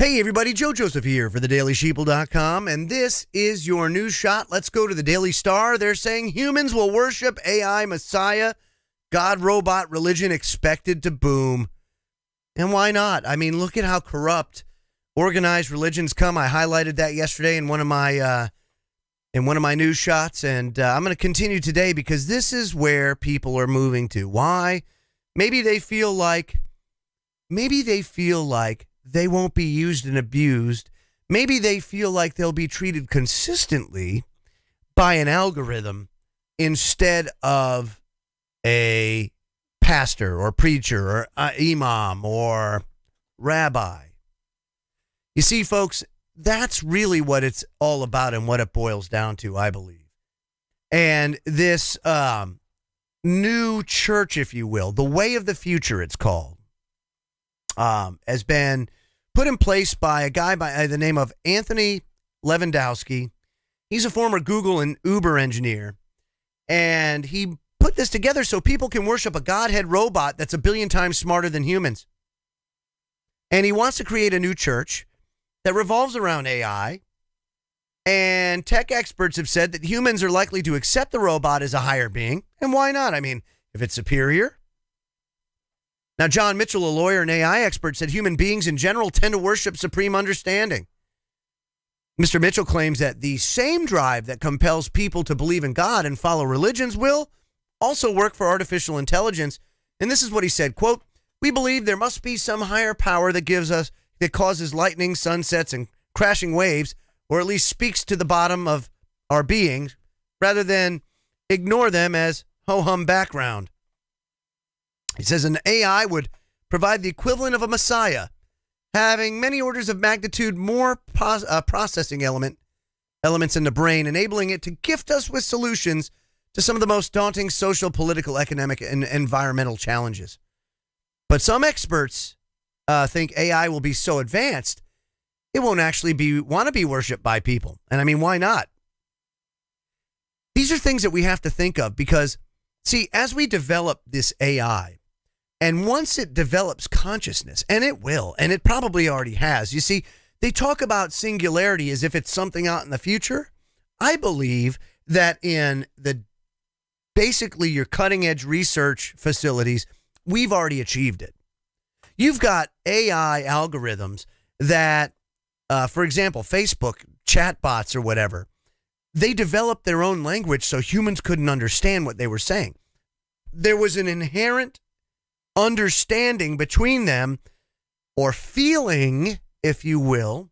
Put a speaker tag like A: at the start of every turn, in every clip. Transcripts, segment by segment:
A: Hey everybody, Joe Joseph here for thedailysheeple.com, and this is your news shot. Let's go to the Daily Star. They're saying humans will worship AI Messiah, God-robot religion expected to boom. And why not? I mean, look at how corrupt organized religions come. I highlighted that yesterday in one of my news shots, and I'm going to continue today because this is where people are moving to. Why? Maybe they feel like they won't be used and abused. Maybe they feel like they'll be treated consistently by an algorithm instead of a pastor or preacher or imam or rabbi. You see, folks, that's really what it's all about and what it boils down to, I believe. And this new church, if you will, the way of the future, it's called, has been put in place by a guy by the name of Anthony Lewandowski. He's a former Google and Uber engineer, and he put this together so people can worship a Godhead robot that's 1 billion times smarter than humans. And he wants to create a new church that revolves around AI, and tech experts have said that humans are likely to accept the robot as a higher being, and why not? I mean, if it's superior. Now, John Mitchell, a lawyer and AI expert, said human beings in general tend to worship supreme understanding. Mr. Mitchell claims that the same drive that compels people to believe in God and follow religions will also work for artificial intelligence. And this is what he said, quote, "We believe there must be some higher power that causes lightning, sunsets, and crashing waves, or at least speaks to the bottom of our beings, rather than ignore them as ho-hum background." He says an AI would provide the equivalent of a messiah, having many orders of magnitude more processing elements in the brain, enabling it to gift us with solutions to some of the most daunting social, political, economic, and environmental challenges. But some experts think AI will be so advanced, it won't actually want to be worshipped by people. And I mean, why not? These are things that we have to think of because, see, as we develop this AI, and once it develops consciousness, and it will, and it probably already has. You see, they talk about singularity as if it's something out in the future. I believe that in basically your cutting edge research facilities, we've already achieved it. You've got AI algorithms that, for example, Facebook chatbots or whatever, they developed their own language so humans couldn't understand what they were saying. There was an inherent understanding between them, or feeling, if you will,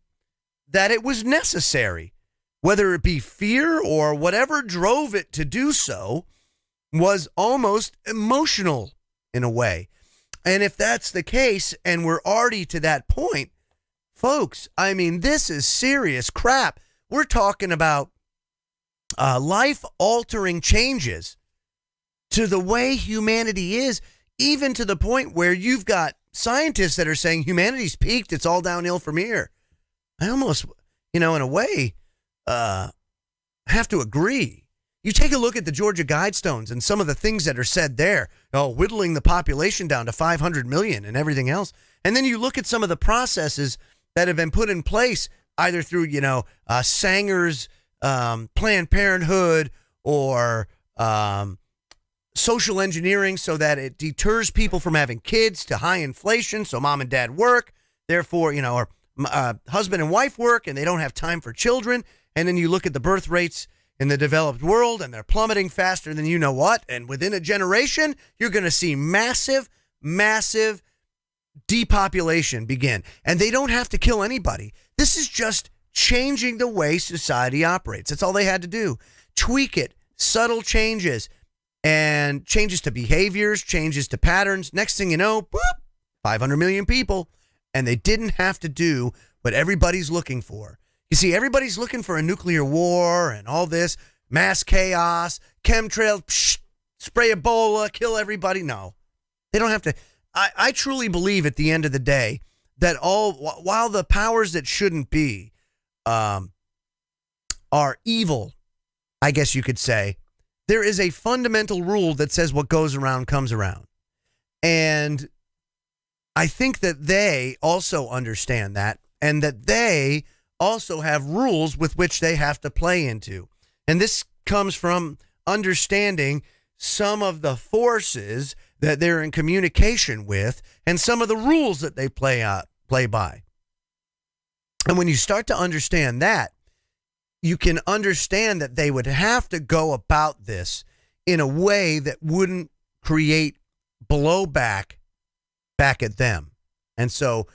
A: that it was necessary, whether it be fear or whatever drove it to do so, was almost emotional in a way. And if that's the case, and we're already to that point, folks, I mean, this is serious crap. We're talking about life-altering changes to the way humanity is, even to the point where you've got scientists that are saying humanity's peaked, it's all downhill from here. I almost, in a way, have to agree. You take a look at the Georgia Guidestones and some of the things that are said there, whittling the population down to 500 million and everything else. And then you look at some of the processes that have been put in place, either through, Sanger's Planned Parenthood or social engineering so that it deters people from having kids, to high inflation so mom and dad work, therefore, or husband and wife work and they don't have time for children. And then you look at the birth rates in the developed world and they're plummeting faster than you know what. And within a generation, you're going to see massive depopulation begin. And they don't have to kill anybody. This is just changing the way society operates. That's all they had to do. Tweak it. Subtle changes. And changes to behaviors, changes to patterns. Next thing you know, boop, 500 million people. And they didn't have to do what everybody's looking for. You see, everybody's looking for a nuclear war and all this, mass chaos, chemtrails, spray Ebola, kill everybody. No, they don't have to. I truly believe at the end of the day that while the powers that shouldn't be are evil, I guess you could say, there is a fundamental rule that says what goes around comes around. And I think that they also understand that. and that they also have rules with which they have to play into. And this comes from understanding some of the forces that they're in communication with and some of the rules that they play by. And when you start to understand that, you can understand that they would have to go about this in a way that wouldn't create blowback back at them. And so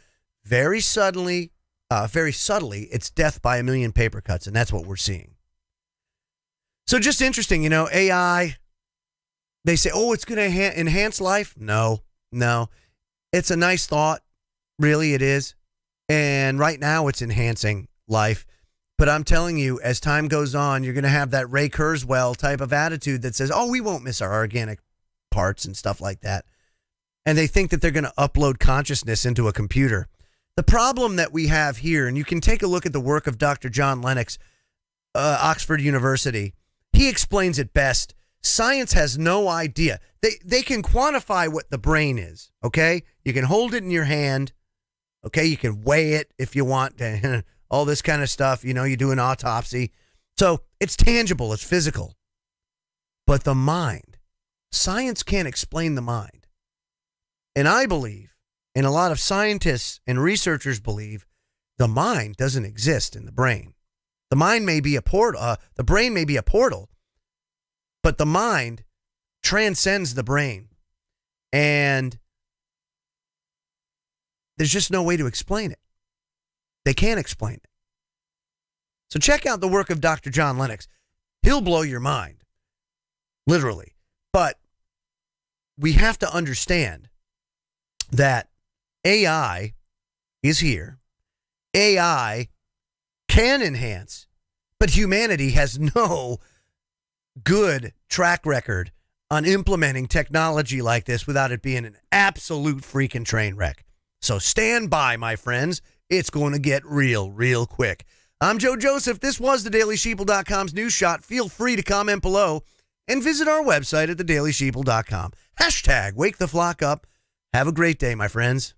A: very subtly, it's death by a million paper cuts, and that's what we're seeing. So just interesting, AI, they say, oh, it's going to enhance life. No. It's a nice thought. Really, it is. And right now it's enhancing life. But I'm telling you, as time goes on, you're going to have that Ray Kurzweil type of attitude that says, oh, we won't miss our organic parts and stuff like that. And they think that they're going to upload consciousness into a computer. The problem that we have here, and you can take a look at the work of Dr. John Lennox, Oxford University. He explains it best. Science has no idea. They can quantify what the brain is, okay? You can hold it in your hand, okay? You can weigh it if you want, all this kind of stuff. You do an autopsy. So it's tangible, it's physical. But the mind, science can't explain the mind. And I believe, and a lot of scientists and researchers believe, the mind doesn't exist in the brain. The mind may be a portal, the brain may be a portal, but the mind transcends the brain. And there's just no way to explain it. They can't explain it. So check out the work of Dr. John Lennox. He'll blow your mind, literally. But we have to understand that AI is here. AI can enhance, but humanity has no good track record on implementing technology like this without it being an absolute freaking train wreck. So stand by, my friends. It's going to get real quick. I'm Joe Joseph. This was thedailysheeple.com's News Shot. Feel free to comment below and visit our website at thedailysheeple.com. # wake the flock up. Have a great day, my friends.